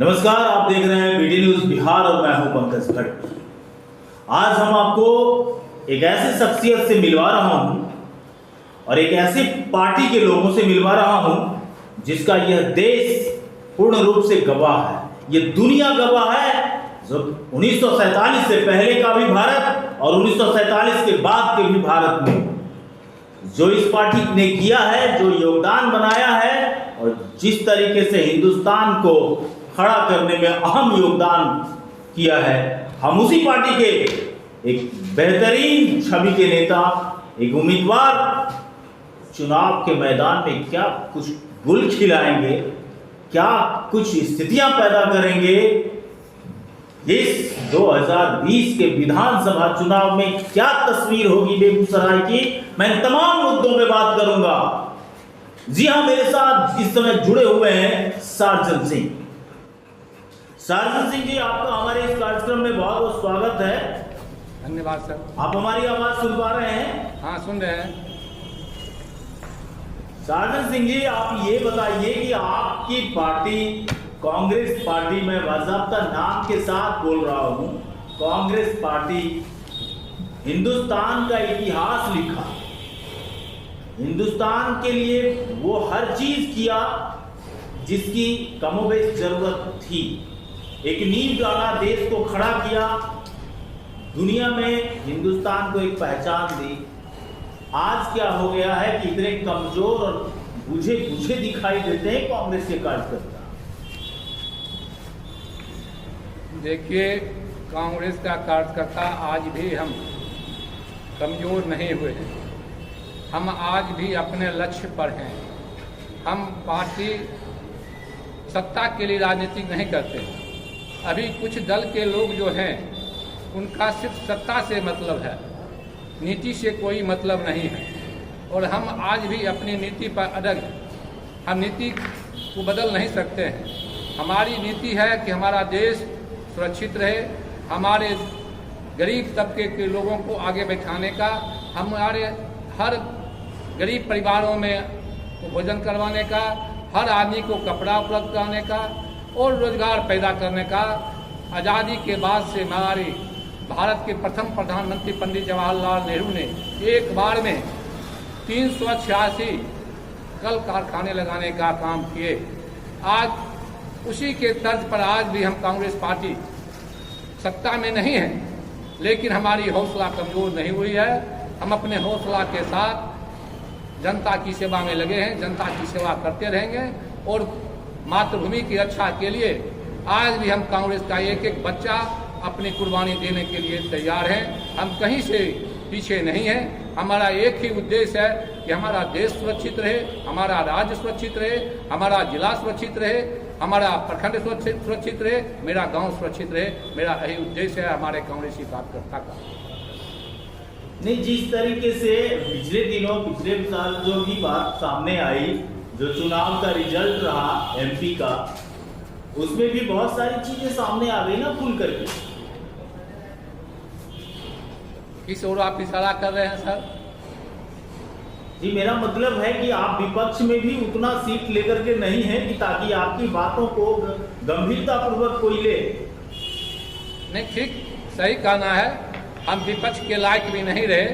नमस्कार, आप देख रहे हैं बीडी न्यूज बिहार और मैं हूं पंकज भट्ट। आज हम आपको एक ऐसी शख्सियत से मिलवा रहा हूं और एक ऐसी पार्टी के लोगों से मिलवा रहा हूं जिसका यह देश पूर्ण रूप से गवाह है, यह दुनिया गवाह है। जो 1947 से पहले का भी भारत और 1947 के बाद के भी भारत में जो इस पार्टी ने किया है, जो योगदान बनाया है और जिस तरीके से हिंदुस्तान को खड़ा करने में अहम योगदान किया है, हम उसी पार्टी के एक बेहतरीन छवि के नेता, एक उम्मीदवार चुनाव के मैदान में क्या कुछ गुल खिलाएंगे, क्या कुछ स्थितियां पैदा करेंगे, इस 2020 के विधानसभा चुनाव में क्या तस्वीर होगी बेगूसराय की, मैं तमाम मुद्दों में बात करूंगा। जी हां, मेरे साथ इस समय जुड़े हुए हैं सार्जन सिंह। सार्जन सिंह जी, आपका हमारे इस कार्यक्रम में बहुत बहुत स्वागत है। धन्यवाद सर। आप हमारी आवाज सुन पा रहे हैं? हाँ, सुन रहे हैं। सार्जन सिंह जी, आप ये बताइए कि आपकी पार्टी कांग्रेस पार्टी, में बाज़ाब्ता नाम के साथ बोल रहा हूं, कांग्रेस पार्टी हिंदुस्तान का इतिहास लिखा, हिंदुस्तान के लिए वो हर चीज किया जिसकी कमोबेश जरूरत थी, एक नींव डाला, देश को खड़ा किया, दुनिया में हिंदुस्तान को एक पहचान दी। आज क्या हो गया है कि इतने कमजोर और बुझे बुझे दिखाई देते हैं कांग्रेस के कार्यकर्ता। देखिए, कांग्रेस का कार्यकर्ता आज भी हम कमजोर नहीं हुए हैं। हम आज भी अपने लक्ष्य पर हैं। हम पार्टी सत्ता के लिए राजनीति नहीं करते। अभी कुछ दल के लोग जो हैं उनका सिर्फ सत्ता से मतलब है, नीति से कोई मतलब नहीं है। और हम आज भी अपनी नीति पर अड़ग हैं। हम नीति को बदल नहीं सकते हैं। हमारी नीति है कि हमारा देश सुरक्षित रहे, हमारे गरीब तबके के लोगों को आगे बैठाने का, हमारे हर गरीब परिवारों में भोजन करवाने का, हर आदमी को कपड़ा उपलब्ध कराने का और रोजगार पैदा करने का। आज़ादी के बाद से हमारी भारत के प्रथम प्रधानमंत्री पंडित जवाहरलाल नेहरू ने एक बार में 386 कल कारखाने लगाने का काम किए। आज उसी के तर्ज पर आज भी हम कांग्रेस पार्टी सत्ता में नहीं है, लेकिन हमारी हौसला कमजोर नहीं हुई है। हम अपने हौसला के साथ जनता की सेवा में लगे हैं, जनता की सेवा करते रहेंगे और मातृभूमि की रक्षा के लिए आज भी हम कांग्रेस का एक एक बच्चा अपनी कुर्बानी देने के लिए तैयार हैं। हम कहीं से पीछे नहीं हैं। हमारा एक ही उद्देश्य है कि हमारा देश सुरक्षित रहे, हमारा राज्य सुरक्षित रहे, हमारा जिला सुरक्षित रहे, हमारा प्रखंड सुरक्षित रहे, मेरा गांव सुरक्षित रहे। मेरा यही उद्देश्य है हमारे कांग्रेसी कार्यकर्ता का। नहीं, जिस तरीके से पिछले दिनों, पिछले साल जो भी बात सामने आई, जो चुनाव का रिजल्ट रहा एमपी का, उसमें भी बहुत सारी चीजें सामने आ गई ना खुल करके। किस ओर आप इशारा कर रहे हैं सर? जी, मेरा मतलब है कि आप विपक्ष में भी उतना सीट लेकर के नहीं है कि ताकि आपकी बातों को गंभीरता पूर्वक कोई ले। नहीं, ठीक सही कहना है। हम विपक्ष के लायक भी नहीं रहे।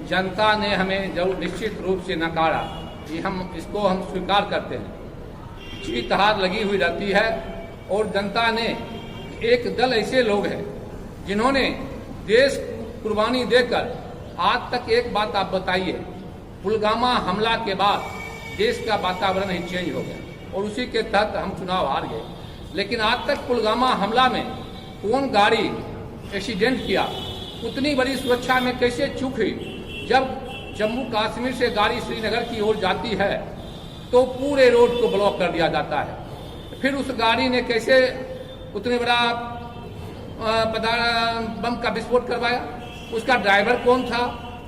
जनता ने हमें जरूर निश्चित रूप से नकारा, कि इसको हम स्वीकार करते हैं। जीत हार लगी हुई रहती है और जनता ने, एक दल ऐसे लोग हैं जिन्होंने देश कुर्बानी देकर आज तक, एक बात आप बताइए, पुलवामा हमला के बाद देश का वातावरण ही चेंज हो गया और उसी के तहत हम चुनाव हार गए। लेकिन आज तक पुलवामा हमला में कौन गाड़ी एक्सीडेंट किया, उतनी बड़ी सुरक्षा में कैसे चूक हुई? जब जम्मू कश्मीर से गाड़ी श्रीनगर की ओर जाती है तो पूरे रोड को ब्लॉक कर दिया जाता है। फिर उस गाड़ी ने कैसे उतने बड़ा बम का विस्फोट करवाया? उसका ड्राइवर कौन था?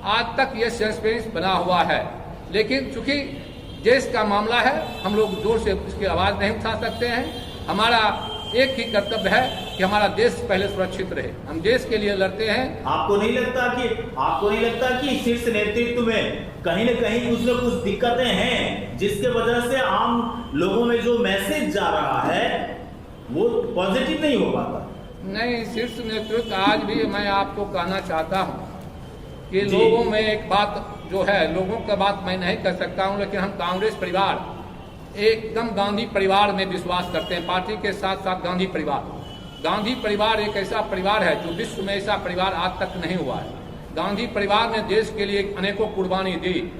आज तक ये सस्पेंस बना हुआ है। लेकिन चूंकि देश का मामला है, हम लोग जोर से उसकी आवाज़ नहीं उठा सकते हैं। हमारा एक ही कर्तव्य है कि हमारा देश पहले सुरक्षित रहे। हम देश के लिए लड़ते हैं। आपको नहीं लगता कि शीर्ष नेतृत्व में कहीं न कहीं कुछ न कुछ दिक्कतें हैं, जिसके वजह से आम लोगों में जो मैसेज जा रहा है वो पॉजिटिव नहीं हो पाता। नहीं, शीर्ष नेतृत्व आज भी मैं आपको कहना चाहता हूँ कि जी। लोगों में एक बात जो है, लोगों का बात मैं नहीं कर सकता हूँ, लेकिन हम कांग्रेस परिवार एकदम गांधी परिवार में विश्वास करते हैं। पार्टी के साथ साथ गांधी परिवार एक ऐसा परिवार है जो विश्व में ऐसा परिवार आज तक नहीं हुआ है। गांधी परिवार ने देश के लिए अनेकों कुर्बानी दी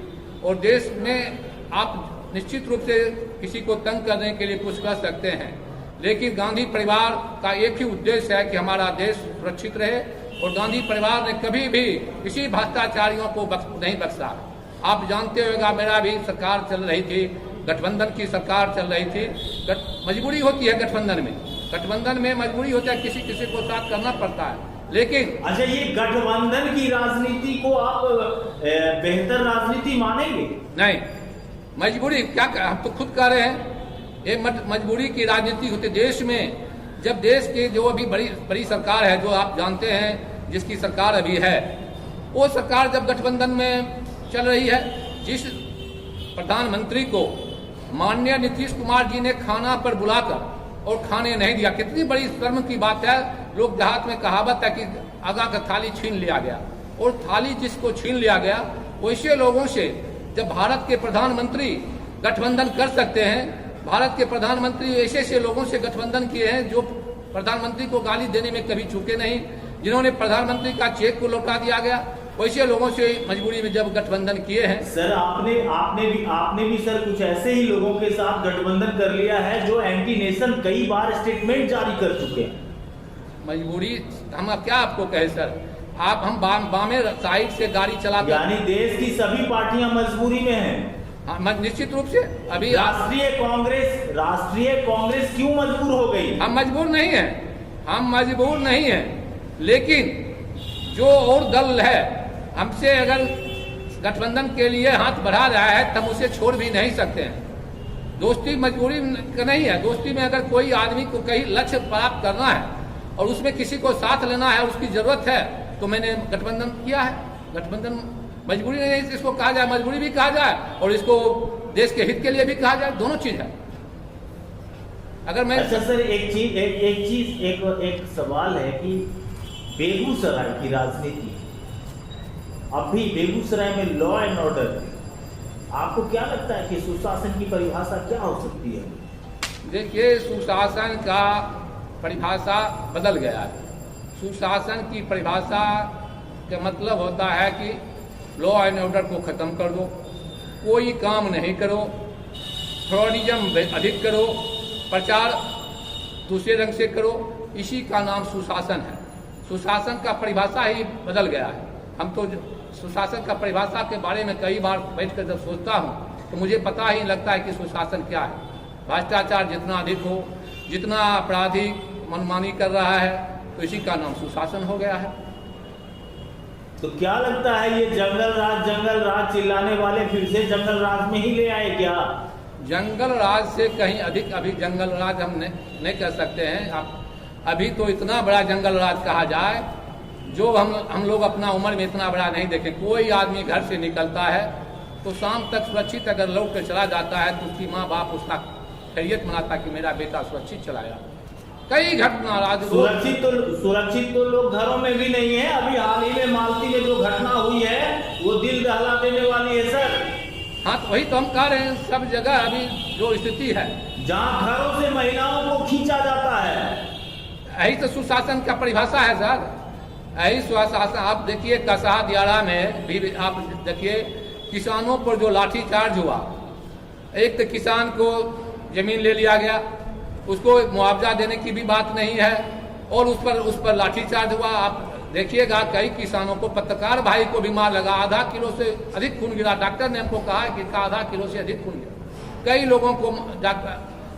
और देश में आप निश्चित रूप से किसी को तंग करने के लिए कुछ कर सकते हैं, लेकिन गांधी परिवार का एक ही उद्देश्य है कि हमारा देश सुरक्षित रहे और गांधी परिवार ने कभी भी किसी भ्रष्टाचारियों को नहीं बख्शा। आप जानते होगा, मेरा भी सरकार चल रही थी, गठबंधन की सरकार चल रही थी। मजबूरी होती है गठबंधन में मजबूरी होता है, किसी को साथ करना पड़ता है, लेकिन अच्छा, ये गठबंधन की राजनीति को आप बेहतर राजनीति मानेंगे? नहीं, मजबूरी क्या, हम तो खुद कह रहे हैं, ये मजबूरी की राजनीति होती देश में। जब देश के जो अभी बड़ी सरकार है, जो आप जानते हैं जिसकी सरकार अभी है, वो सरकार जब गठबंधन में चल रही है, जिस प्रधानमंत्री को माननीय नीतीश कुमार जी ने खाना पर बुलाकर और खाने नहीं दिया, कितनी बड़ी शर्म की बात है। लोग देहात में कहावत है कि आगा का थाली छीन लिया गया, और थाली जिसको छीन लिया गया, वैसे लोगों से जब भारत के प्रधानमंत्री गठबंधन कर सकते हैं, भारत के प्रधानमंत्री ऐसे लोगों से गठबंधन किए हैं जो प्रधानमंत्री को गाली देने में कभी चूके नहीं, जिन्होंने प्रधानमंत्री का चेक को लौटा दिया गया, वैसे लोगों से मजबूरी में जब गठबंधन किए हैं। सर, आपने भी सर कुछ ऐसे ही लोगों के साथ गठबंधन कर लिया है जो एंटी नेशन कई बार स्टेटमेंट जारी कर चुके हैं। मजबूरी हम क्या आपको कहे सर, हम बामे साइड से गाड़ी चलाते, यानी देश की सभी पार्टियां मजबूरी में हैं। हाँ, निश्चित रूप से। अभी राष्ट्रीय कांग्रेस क्यों मजबूर हो गई? हम मजबूर नहीं हैं, लेकिन जो और दल है हमसे अगर गठबंधन के लिए हाथ बढ़ा रहा है, तब उसे छोड़ भी नहीं सकते हैं। दोस्ती मजबूरी नहीं है। दोस्ती में अगर कोई आदमी को कहीं लक्ष्य प्राप्त करना है और उसमें किसी को साथ लेना है, उसकी जरूरत है, तो मैंने गठबंधन किया है। गठबंधन मजबूरी नहीं, इसको कहा जाए मजबूरी भी कहा जाए और इसको देश के हित के लिए भी कहा जाए, दोनों चीज है। अगर मैं अच्छा सर, एक सवाल है कि बेगूसराय की राजनीति, अभी बेगूसराय में लॉ एंड ऑर्डर, आपको क्या लगता है कि सुशासन की परिभाषा क्या हो सकती है? देखिए, सुशासन का परिभाषा बदल गया है। सुशासन की परिभाषा का मतलब होता है कि लॉ एंड ऑर्डर को खत्म कर दो, कोई काम नहीं करो, फ्रॉडिज्म अधिक करो, प्रचार दूसरे रंग से करो, इसी का नाम सुशासन है। सुशासन का परिभाषा ही बदल गया है। हम तो सुशासन का परिभाषा के बारे में कई बार बैठकर जब सोचता हूँ तो मुझे पता ही लगता है कि सुशासन क्या है। भ्रष्टाचार जितना अधिक हो, जितना अपराधी मनमानी कर रहा है, तो इसी का नाम सुशासन हो गया है। तो क्या लगता है ये जंगल राज चिल्लाने वाले फिर से जंगल राज में ही ले आए क्या? जंगल राज से कहीं अधिक अभी जंगल राज हम नहीं कर सकते हैं। अभी तो इतना बड़ा जंगल राज कहा जाए जो हम लोग अपना उम्र में इतना बड़ा नहीं देखे। कोई आदमी घर से निकलता है तो शाम तक सुरक्षित अगर लौट कर चला जाता है तो उसकी माँ बाप उसका खैरियत मनाता कि मेरा बेटा सुरक्षित चला गया। कई घटना सुरक्षित तो लोग घरों में भी नहीं है। अभी हाल ही में मालती में जो घटना हुई है वो दिल दहला देने वाली है सर। हाँ, तो वही तो हम कह रहे हैं, सब जगह अभी जो स्थिति है जहाँ घरों से महिलाओं को खींचा जाता है, यही तो सुशासन का परिभाषा है सर। यही सुशासन। आप देखिए कसाहा दियारा में भी आप देखिए किसानों पर जो लाठीचार्ज हुआ, एक तो किसान को जमीन ले लिया गया, उसको मुआवजा देने की भी बात नहीं है और उस पर लाठीचार्ज हुआ। आप देखिएगा कई किसानों को, पत्रकार भाई को भी मार लगा, आधा किलो से अधिक खून गिरा। डॉक्टर ने हमको कहा कि इसका आधा किलो से अधिक खून गिरा। कई लोगों को,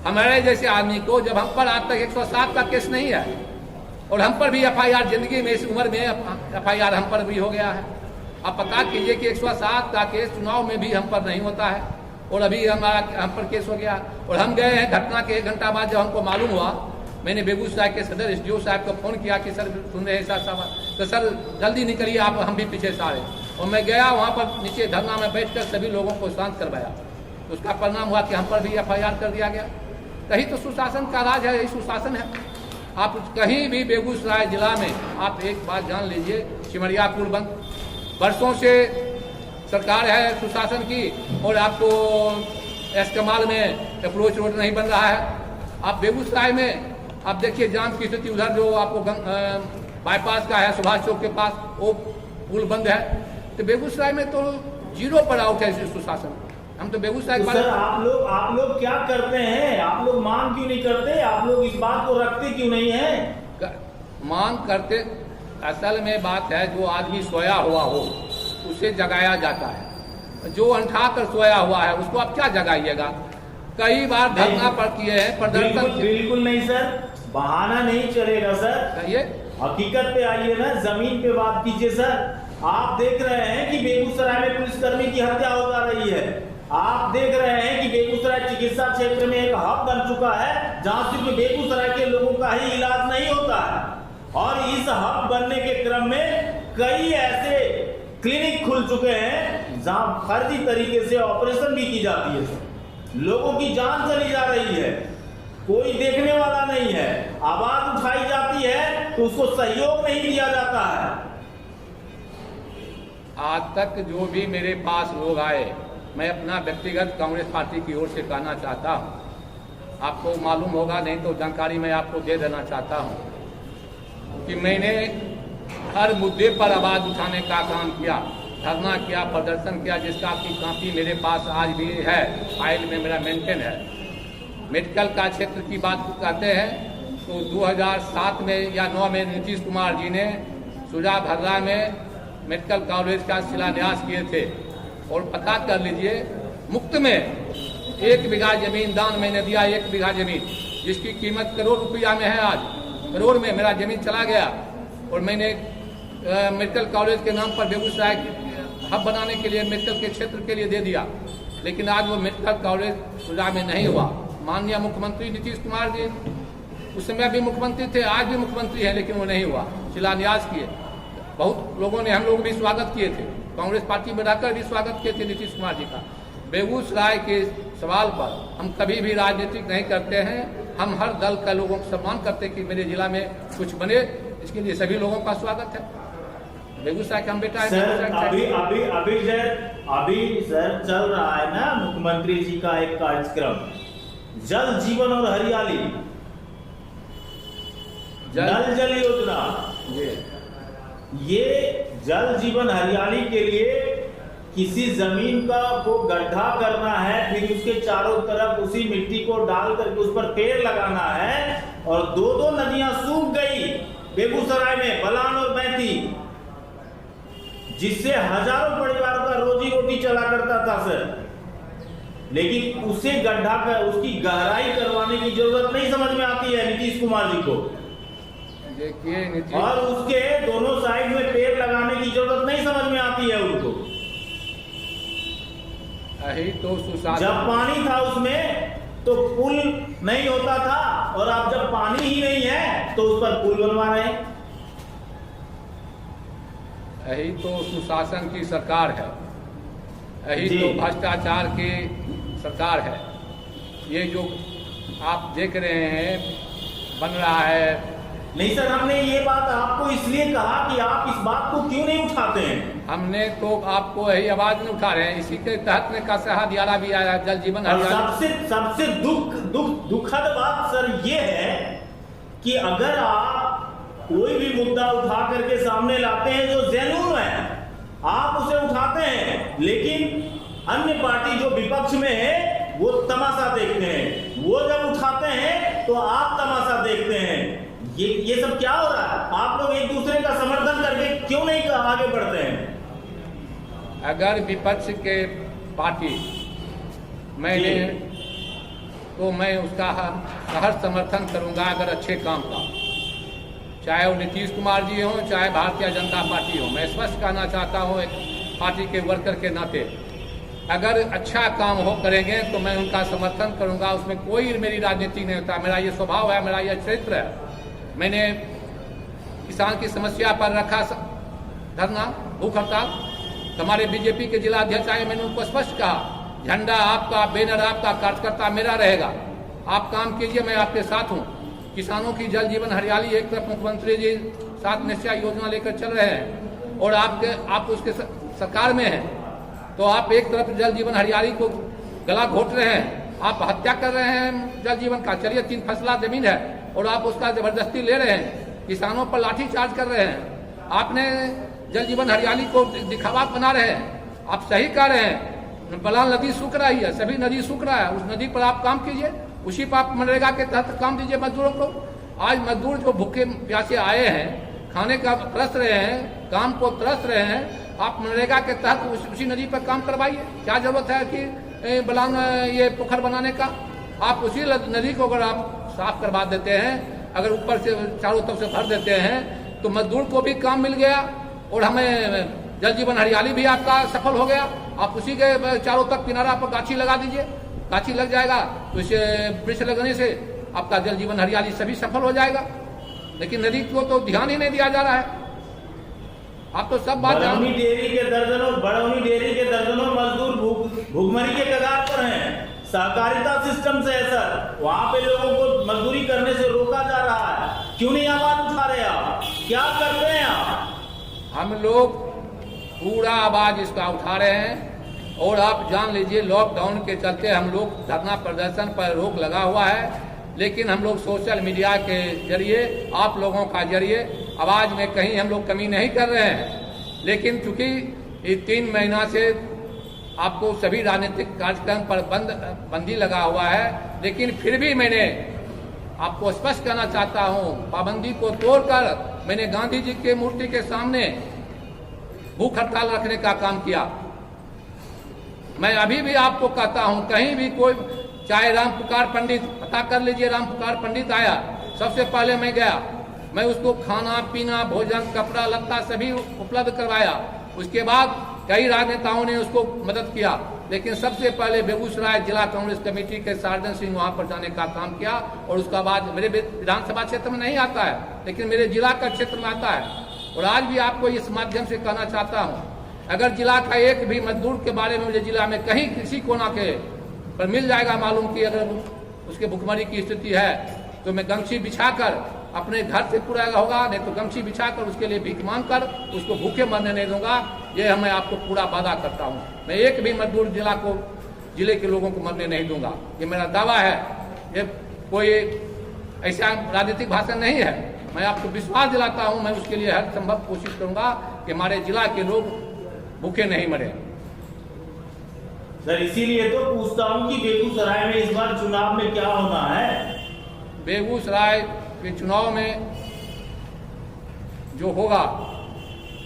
हमारे जैसे आदमी को, जब हम पर आज तक 107 का केस नहीं है और हम पर भी एफआईआर, जिंदगी में इस उम्र में एफआईआर हम पर भी हो गया है। आप पता कीजिए कि 107 का केस चुनाव में भी हम पर नहीं होता है और अभी हम पर केस हो गया। और हम गए हैं घटना के 1 घंटा बाद जब हमको मालूम हुआ, मैंने बेगूसराय के सदर एसडीओ साहब को फोन किया कि सर सुन रहे हैं साहब, तो सर जल्दी निकलिए आप, हम भी पीछे से आ रहे। और मैं गया वहाँ पर नीचे धरना में बैठकर सभी लोगों को शांत करवाया। उसका परिणाम हुआ कि हम पर भी एफआईआर कर दिया गया। यही तो सुशासन का राज है, यही सुशासन है। आप कहीं भी बेगूसराय जिला में आप एक बात जान लीजिए, सिमरिया पुल बंद, वर्षों से सरकार है सुशासन की, और आपको एस कमाल में अप्रोच रोड नहीं बन रहा है। आप बेगूसराय में आप देखिए जाम की स्थिति, उधर जो आपको बाईपास का है सुभाष चौक के पास, वो पुल बंद है। तो बेगूसराय में तो जीरो पर आउट है सुशासन। हम तो बेगूसराय तो सर आप लोग क्या करते हैं? आप लोग मांग क्यों नहीं करते? आप लोग इस बात को रखते क्यों नहीं है? मांग करते, असल में बात है जो आदमी सोया हुआ हो उसे जगाया जाता है, जो अंठा कर सोया हुआ है उसको आप क्या जगाइएगा? कई बार धरना पर किए हैं, प्रदर्शन। बिल्कुल नहीं सर, बहाना नहीं चलेगा सर। कहिए, हकीकत पे आइए ना, जमीन पे बात कीजिए सर। आप देख रहे हैं कि बेगूसराय में पुलिसकर्मी की हत्या हो जा रही है। आप देख रहे हैं कि बेगूसराय चिकित्सा क्षेत्र में एक हब बन चुका है जहां सिर्फ बेगूसराय के लोगों का ही इलाज नहीं होता है। और इस हब बनने के क्रम में कई ऐसे क्लिनिक खुल चुके हैं जहां फर्जी तरीके से ऑपरेशन भी की जाती है। लोगों की जान चली जा रही है, कोई देखने वाला नहीं है। आवाज उठाई जाती है तो उसको सहयोग नहीं दिया जाता है। आज तक जो भी मेरे पास लोग आए, मैं अपना व्यक्तिगत कांग्रेस पार्टी की ओर से कहना चाहता हूं, आपको मालूम होगा, नहीं तो जानकारी मैं आपको दे देना चाहता हूं कि मैंने हर मुद्दे पर आवाज उठाने का काम किया, धरना किया, प्रदर्शन किया, जिसका आपकी कापी मेरे पास आज भी है, फाइल में मेरा मेंटेन है। मेडिकल का क्षेत्र की बात करते हैं तो 2007 में या 9 में नीतीश कुमार जी ने सुजा भर्रा में मेडिकल कॉलेज का शिलान्यास किए थे। और पता कर लीजिए, मुफ्त में 1 बीघा जमीन दान मैंने दिया, 1 बीघा जमीन जिसकी कीमत करोड़ रुपया में है। आज करोड़ में मेरा जमीन चला गया और मैंने मेडिकल कॉलेज के नाम पर बेगूसराय हब बनाने के लिए, मेडिकल के क्षेत्र के लिए दे दिया। लेकिन आज वो मेडिकल कॉलेज सुजा में नहीं हुआ। माननीय मुख्यमंत्री नीतीश कुमार जी उस समय भी मुख्यमंत्री थे, आज भी मुख्यमंत्री हैं, लेकिन वो नहीं हुआ। शिलान्यास किए, बहुत लोगों ने, हम लोग भी स्वागत किए थे, कांग्रेस पार्टी में रहकर भी स्वागत किए थे नीतीश कुमार जी का। बेगूसराय के सवाल पर हम कभी भी राजनीतिक नहीं करते हैं। हम हर दल का लोगों को सम्मान करते हैं कि मेरे जिला में कुछ बने, इसके लिए सभी लोगों का स्वागत है। बेगूसराय का हम बेटा है। अभी सर चल रहा है ना मुख्यमंत्री जी का एक कार्यक्रम, जल जीवन और हरियाली, नल जल योजना। ये जल जीवन हरियाली के लिए किसी जमीन का को गड्ढा करना है, फिर उसके चारों तरफ उसी मिट्टी को डाल करके उस पर पेड़ लगाना है। और 2 नदियां सूख गई बेगूसराय में, बलान और बैती, जिससे हजारों परिवारों का रोजी रोटी चला करता था सर। लेकिन उसे गड्ढा कर उसकी गहराई करवाने की जरूरत नहीं समझ में आती है नीतीश कुमार जी को। देखिए, और उसके दोनों साइड में पेड़ लगाने की जरूरत नहीं समझ में आती है उनको। यही तो सुशासन, जब पानी था उसमें तो पुल नहीं होता था, और अब जब पानी ही नहीं है तो उस पर पुल बनवा रहे हैं। यही तो सुशासन की सरकार है, यही तो भ्रष्टाचार की सरकार है। ये जो आप देख रहे हैं बन रहा है। नहीं सर, हमने ये बात आपको इसलिए कहा कि आप इस बात को क्यों नहीं उठाते हैं। हमने तो आपको यही आवाज नहीं उठा रहे हैं, इसी के तहत में कसहा दियारा भी आया, जल जीवन हरियाली। सबसे दुखद बात सर ये है कि अगर आप कोई भी मुद्दा उठा करके सामने लाते हैं जो जेन्युइन है, आप उसे उठाते हैं, लेकिन अन्य पार्टी जो विपक्ष में है वो तमाशा देखते हैं। वो जब उठाते हैं तो आप तमाशा देखते हैं। ये सब क्या हो रहा है? आप लोग एक दूसरे का समर्थन करके क्यों नहीं आगे बढ़ते हैं? अगर विपक्ष के पार्टी मैंने तो मैं उसका हर समर्थन करूंगा अगर अच्छे काम का, चाहे वो नीतीश कुमार जी हों, चाहे भारतीय जनता पार्टी हो। मैं स्पष्ट कहना चाहता हूँ एक पार्टी के वर्कर के नाते, अगर अच्छा काम हो करेंगे तो मैं उनका समर्थन करूंगा। उसमें कोई मेरी राजनीति नहीं होता, मेरा ये स्वभाव है, मेरा ये चरित्र है। मैंने किसान की समस्या पर रखा धरना, भूख हड़ताल। हमारे बीजेपी के जिला अध्यक्ष आए, मैंने उनको स्पष्ट कहा, झंडा आपका, बैनर आपका, कार्यकर्ता मेरा रहेगा। आप काम कीजिए, मैं आपके साथ हूँ। किसानों की जल जीवन हरियाली, एक तरफ मुख्यमंत्री जी 7 निश्चय योजना लेकर चल रहे हैं और आप उसके सरकार में हैं, तो आप एक तरफ जल जीवन हरियाली को गला घोट रहे हैं, आप हत्या कर रहे हैं जल जीवन का। चलिए 3 फसला जमीन है और आप उसका जबरदस्ती ले रहे हैं, किसानों पर लाठी चार्ज कर रहे हैं। आपने जल जीवन हरियाली को दिखावा बना रहे हैं। आप सही कह रहे हैं, बलान नदी सूख रही है, सभी नदी सूख रहा है, उस नदी पर आप काम कीजिए, उसी पर आप मनरेगा के तहत काम दीजिए मजदूरों को। आज मजदूर जो भूखे प्यासे आए हैं, खाने का तरस रहे हैं, काम को तरस रहे हैं, आप मनरेगा के तहत उसी नदी पर काम करवाइए। क्या जरूरत है कि बलान ये पोखर बनाने का? आप उसी नदी को अगर आप साफ करवा देते हैं, अगर ऊपर से चारों तरफ से भर देते हैं, तो मजदूर को भी काम मिल गया और हमें जल जीवन हरियाली भी आपका सफल हो गया। आप उसी के चारों तरफ किनारा पर गाछी लगा दीजिए, गाछी लग जाएगा तो इसे वृक्ष लगने से आपका जल जीवन हरियाली सभी सफल हो जाएगा। लेकिन नदी को तो ध्यान ही नहीं दिया जा रहा है। आप तो सब बात बड़ौनी डेयरी के दर्जनों मजदूर भूखमरी के कगार पर हैं। सहकारिता सिस्टम से है सर, वहाँ पे लोगों को मजदूरी करने से रोका जा रहा है। क्यों नहीं आवाज उठा रहे आप? क्या कर रहे हैं आप? हम लोग पूरा आवाज इसका उठा रहे हैं और आप जान लीजिए लॉकडाउन के चलते हम लोग धरना प्रदर्शन पर रोक लगा हुआ है, लेकिन हम लोग सोशल मीडिया के जरिए, आप लोगों का जरिए आवाज में कहीं हम लोग कमी नहीं कर रहे हैं। लेकिन चूंकि ये 3 महीना से आपको सभी राजनीतिक कार्यक्रम पर बंदी लगा हुआ है, लेकिन फिर भी मैंने आपको स्पष्ट कहना चाहता हूं, पाबंदी को तोड़कर मैंने गांधी जी के मूर्ति के सामने भूख हड़ताल रखने का काम किया। मैं अभी भी आपको कहता हूं, कहीं भी कोई, चाहे राम पुकार पंडित, पता कर लीजिए, राम पुकार पंडित आया, सबसे पहले मैं गया, मैं उसको खाना पीना भोजन कपड़ा लत्ता सभी उपलब्ध करवाया। उसके बाद कई राजनेताओं ने उसको मदद किया, लेकिन सबसे पहले बेगूसराय जिला कांग्रेस कमेटी के सार्जन सिंह वहां पर जाने का काम किया और उसका बाद मेरे विधानसभा क्षेत्र में नहीं आता है, लेकिन मेरे जिला का क्षेत्र में आता है। और आज भी आपको इस माध्यम से कहना चाहता हूं, अगर जिला का एक भी मजदूर के बारे में मुझे जिला में कहीं किसी कोना के पर मिल जाएगा मालूम कि अगर उसके भुखमरी की स्थिति है, तो मैं गमछी बिछाकर अपने घर से पूरा होगा, नहीं तो गमछी बिछाकर उसके लिए भीख मांग कर उसको भूखे मरने नहीं दूंगा। ये मैं आपको पूरा वादा करता हूँ। मैं एक भी मजदूर जिले के लोगों को मरने नहीं दूंगा, ये मेरा दावा है। ये कोई ऐसा राजनीतिक भाषण नहीं है। मैं आपको विश्वास दिलाता हूँ, मैं उसके लिए हर संभव कोशिश करूंगा कि हमारे जिला के लोग भूखे नहीं मरे। सर इसीलिए तो पूछता हूँ कि बेगूसराय में इस बार चुनाव में क्या होना है? बेगूसराय के चुनाव में जो होगा,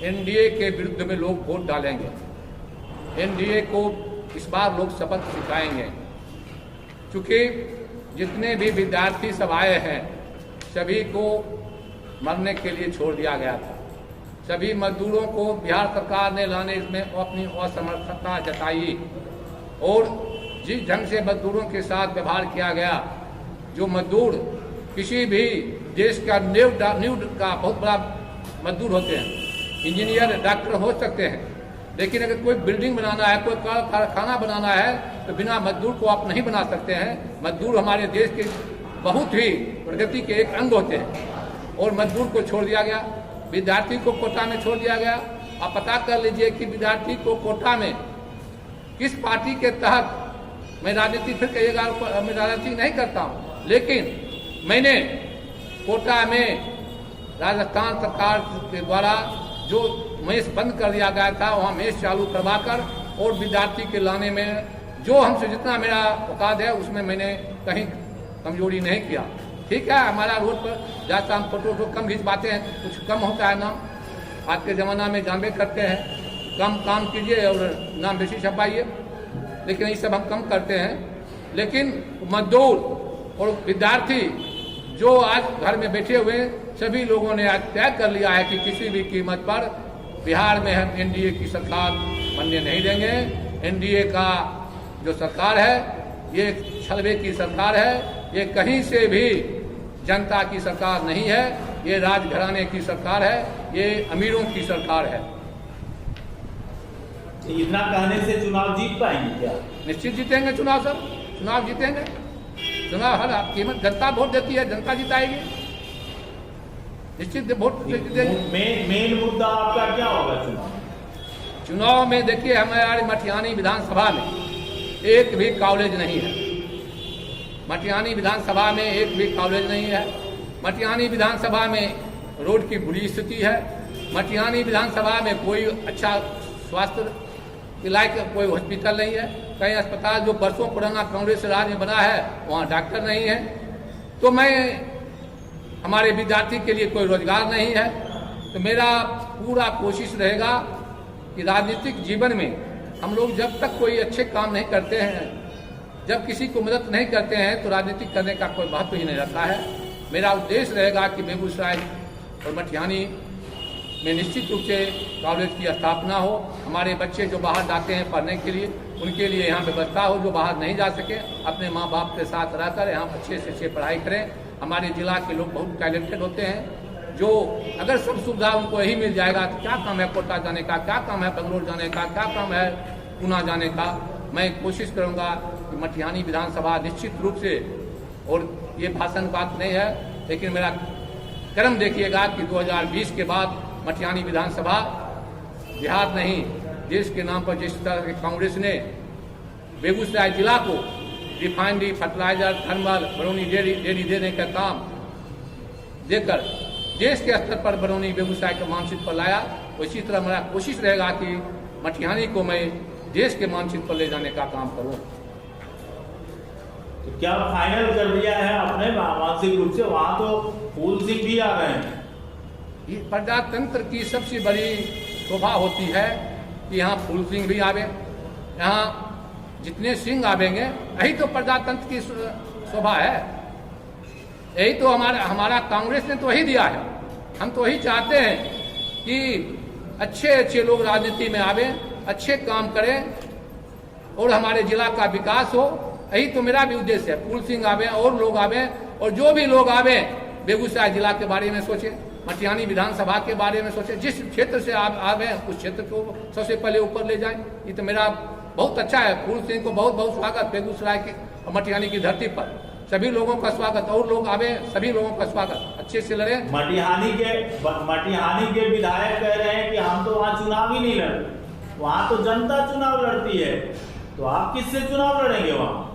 एनडीए के विरुद्ध में लोग वोट डालेंगे। एनडीए को इस बार लोग शपथ सिखाएंगे, क्योंकि जितने भी विद्यार्थी सब आए हैं सभी को मरने के लिए छोड़ दिया गया था। सभी मजदूरों को बिहार सरकार ने लाने में अपनी असमर्थता जताई और जिस ढंग से मजदूरों के साथ व्यवहार किया गया, जो मजदूर किसी भी देश का नींव का बहुत बड़ा मजदूर होते हैं, इंजीनियर डॉक्टर हो सकते हैं, लेकिन अगर कोई बिल्डिंग बनाना है, कोई कारखाना बनाना है, तो बिना मजदूर को आप नहीं बना सकते हैं। मजदूर हमारे देश के बहुत ही प्रगति के एक अंग होते हैं और मजदूर को छोड़ दिया गया। विद्यार्थी को कोटा में छोड़ दिया गया। आप पता कर लीजिए कि विद्यार्थी को कोटा में किस पार्टी के तहत, मैं राजनीति फिर कहिएगा मैं राजनीति नहीं करता हूँ, लेकिन मैंने कोटा में राजस्थान सरकार के द्वारा जो मेस बंद कर दिया गया था, वहाँ मेस चालू करवाकर और विद्यार्थी के लाने में जो हमसे जितना मेरा औकात है उसमें मैंने कहीं कमजोरी नहीं किया। ठीक है, हमारा रोड पर जाता हम फोटो कम खिंचवाते हैं, कुछ कम होता है नाम, आज के ज़माना में जानबे करते हैं, कम काम कीजिए और नाम बेशी छपाइए, लेकिन ये सब हम कम करते हैं। लेकिन मजदूर और विद्यार्थी जो आज घर में बैठे हुए सभी लोगों ने आज तय कर लिया है कि किसी भी कीमत पर बिहार में हम एनडीए की सरकार बनने नहीं देंगे। एनडीए का जो सरकार है ये छलवे की सरकार है, ये कहीं से भी जनता की सरकार नहीं है, ये राजघराने की सरकार है, ये अमीरों की सरकार है। इतना कहने से चुनाव जीत पाएंगे क्या? निश्चित जीतेंगे चुनाव सर, चुनाव जीतेंगे। चुनाव हर कीमत जनता वोट देती है, जनता जिताएगी, निश्चित वोट देगी। मेन मुद्दा आपका क्या होगा चुनाव में? देखिए, हमारे मटिहानी विधानसभा में एक भी कॉलेज नहीं है। मटिहानी विधानसभा में एक भी कॉलेज नहीं है। मटिहानी विधानसभा में रोड की बुरी स्थिति है। मटिहानी विधानसभा में कोई अच्छा स्वास्थ्य इलाज का कोई हॉस्पिटल नहीं है। कई अस्पताल जो बरसों पुराना कांग्रेस राज में बना है वहाँ डॉक्टर नहीं है। तो हमारे विद्यार्थी के लिए कोई रोजगार नहीं है। तो मेरा पूरा कोशिश रहेगा कि राजनीतिक जीवन में हम लोग जब तक कोई अच्छे काम नहीं करते हैं, जब किसी को मदद नहीं करते हैं, तो राजनीति करने का कोई महत्व ही नहीं रहता है। मेरा उद्देश्य रहेगा कि बेगूसराय और मटिहानी में निश्चित रूप से कॉलेज की स्थापना हो। हमारे बच्चे जो बाहर जाते हैं पढ़ने के लिए, उनके लिए यहाँ व्यवस्था हो। जो बाहर नहीं जा सके, अपने माँ बाप के साथ रहकर यहाँ अच्छे से अच्छे पढ़ाई करें। हमारे जिला के लोग बहुत टैलेंटेड होते हैं, जो अगर सब सुविधा उनको यही मिल जाएगा तो क्या काम है कोटा जाने का, क्या काम है बेंगलोर जाने का, क्या काम है पूना जाने का। मैं कोशिश करूँगा कि मटिहानी विधानसभा निश्चित रूप से, और ये भाषण बात नहीं है, लेकिन मेरा कर्म देखिएगा कि 2020 के बाद मटिहानी विधानसभा बिहार नहीं देश के नाम पर जिस तरह के कांग्रेस ने बेगूसराय जिला को refinery, fertilizer, thermal, Barauni dairy देने का काम देकर देश के स्तर पर बरौनी बेगूसराय के मानचित्र पर लाया, उसी तरह मेरा कोशिश रहेगा कि मटिहानी को मैं देश के मानचित्र पर ले जाने का काम करूं। तो क्या फाइनल कर दिया है आपने मानसिक रूप से? वहां तो फूल सिंह भी आ रहे हैं। प्रजातंत्र की सबसे बड़ी शोभा होती है कि यहाँ फूल सिंह भी आवे, यहाँ जितने सिंह आवेंगे, यही तो प्रजातंत्र की शोभा है। यही तो हमारा कांग्रेस ने तो वही दिया है। हम तो वही चाहते हैं कि अच्छे अच्छे लोग राजनीति में आवे, अच्छे काम करें और हमारे जिला का विकास हो। यही तो मेरा भी उद्देश्य है। फूल सिंह आवे और लोग आवे, और जो भी लोग आवे बेगूसराय जिला के बारे में सोचे, मटिहानी विधानसभा के बारे में सोचे। जिस क्षेत्र से आवे उस क्षेत्र को सबसे पहले ऊपर ले जाए। ये तो मेरा बहुत अच्छा है। फूल सिंह को बहुत बहुत स्वागत बेगूसराय की और मटिहानी की धरती पर। सभी लोगों का स्वागत, और लोग आवे, सभी लोगों का स्वागत, अच्छे से लड़े। मटिहानी के विधायक कह रहे हैं कि हम तो वहाँ चुनाव ही नहीं लड़ते, वहाँ तो जनता चुनाव लड़ती है, तो आप किससे चुनाव लड़ेंगे वहाँ?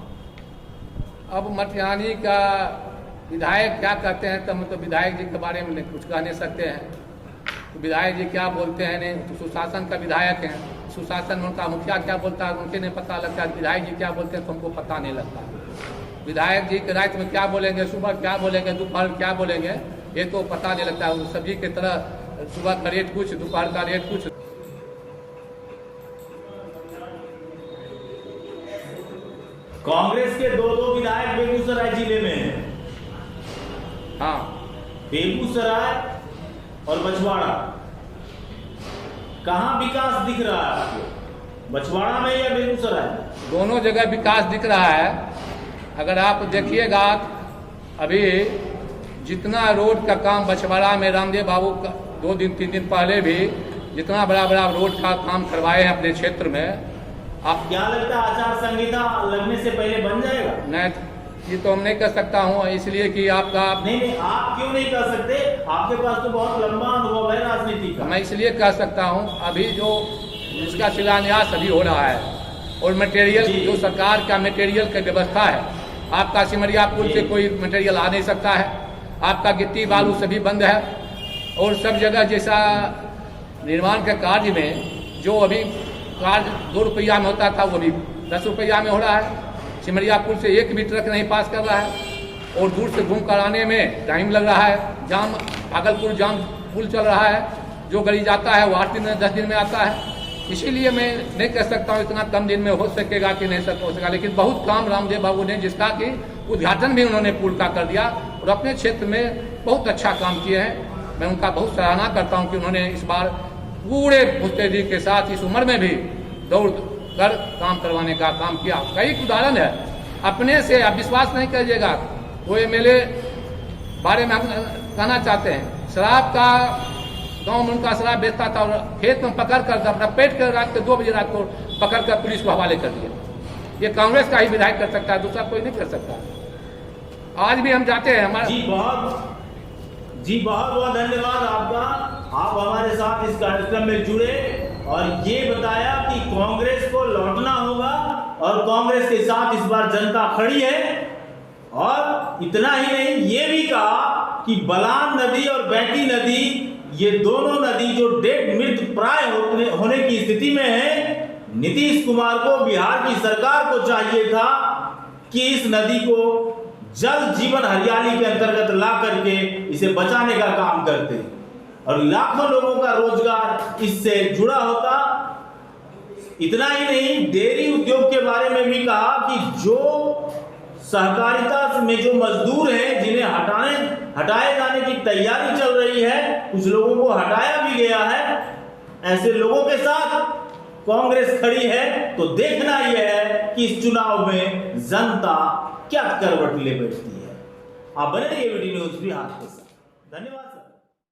अब मटिहानी का विधायक क्या कहते हैं, तो हम तो विधायक जी के बारे में कुछ कह नहीं सकते हैं। तो विधायक जी क्या बोलते हैं, नहीं तो सुशासन का विधायक हैं, सुशासन में उनका मुखिया क्या बोलता है उनके नहीं पता लगता। विधायक जी क्या बोलते हैं तो हमको पता नहीं लगता। विधायक जी के रात में क्या बोलेंगे, सुबह क्या बोलेंगे, दोपहर क्या बोलेंगे, ये तो पता नहीं लगता है। सब्जी की तरह सुबह का रेट कुछ, दोपहर का रेट कुछ। कांग्रेस के दो विधायक बेगूसराय जिले में हैं। हाँ, बेगूसराय और बछवाड़ा, कहाँ विकास दिख रहा है आपको? बछवाड़ा में या बेगूसराय? दोनों जगह विकास दिख रहा है। अगर आप देखिएगा अभी जितना रोड का काम बछवाड़ा में रामदेव बाबू का 2 दिन 3 दिन पहले भी जितना बड़ा बड़ा रोड का काम करवाए हैं अपने क्षेत्र में। आप क्या लगता है आचार संहिता लगने से पहले बन जाएगा? नहीं, ये तो हम नहीं कर सकता हूँ, इसलिए कि आपका नहीं, आप क्यों नहीं कर सकते? आपके पास तो बहुत लंबा अनुभव है राजनीति का। मैं इसलिए कह सकता हूँ, अभी जो इसका शिलान्यास अभी हो रहा है और मटेरियल जो सरकार का मटेरियल की व्यवस्था है, आपका सिमरिया पुल से कोई मटेरियल आ नहीं सकता है, आपका गिट्टी बालू सभी बंद है, और सब जगह जैसा निर्माण के कार्य में जो अभी कार्य 2 रुपया में होता था वो भी 10 रुपया में हो रहा है। सिमरिया पुल से एक भी ट्रक नहीं पास कर रहा है, और दूर से घूम कर आने में टाइम लग रहा है। जाम, भागलपुर जाम पुल चल रहा है, जो गाड़ी जाता है वो 8 दिन में 10 दिन में आता है। इसीलिए मैं नहीं कह सकता हूँ इतना कम दिन में हो सकेगा कि नहीं हो सकेगा, लेकिन बहुत काम रामदेव बाबू ने, जिसका कि उद्घाटन भी उन्होंने पुल का कर दिया और अपने क्षेत्र में बहुत अच्छा काम किए हैं। मैं उनका बहुत सराहना करता हूँ कि उन्होंने इस बार पूरे मुस्तैदी के साथ इस उम्र में भी दौड़ कर काम करवाने का काम किया। कई उदाहरण है अपने से। आप विश्वास नहीं करिएगा, वो एमएलए बारे में हम कहना चाहते हैं, शराब का गांव में उनका शराब बेचता था और खेत में पकड़ कर अपना पेट कर रात के 2 बजे रात को पकड़ कर पुलिस को हवाले कर दिया। ये कांग्रेस का ही विधायक कर सकता है, दूसरा कोई नहीं कर सकता। आज भी हम जाते हैं हमारे। जी बहुत बहुत धन्यवाद आपका। आप हमारे साथ इस कार्यक्रम में जुड़े और ये बताया कि कांग्रेस को लौटना होगा और कांग्रेस के साथ इस बार जनता खड़ी है। और इतना ही नहीं, ये भी कहा कि बलान नदी और बैटी नदी, ये दोनों नदी जो डेड मृत प्राय होने की स्थिति में है, नीतीश कुमार को, बिहार की सरकार को चाहिए था कि इस नदी को जल जीवन हरियाली के अंतर्गत ला करके इसे बचाने का काम करते और लाखों लोगों का रोजगार इससे जुड़ा होता। इतना ही नहीं, डेयरी उद्योग के बारे में भी कहा कि जो सहकारिता में जो मजदूर हैं जिन्हें हटाए जाने की तैयारी चल रही है, कुछ लोगों को हटाया भी गया है, ऐसे लोगों के साथ कांग्रेस खड़ी है। तो देखना यह है कि इस चुनाव में जनता क्या करवट ले बैठती है। आप बने रहिए वीडी न्यूज़ बिहार के साथ। धन्यवाद सर।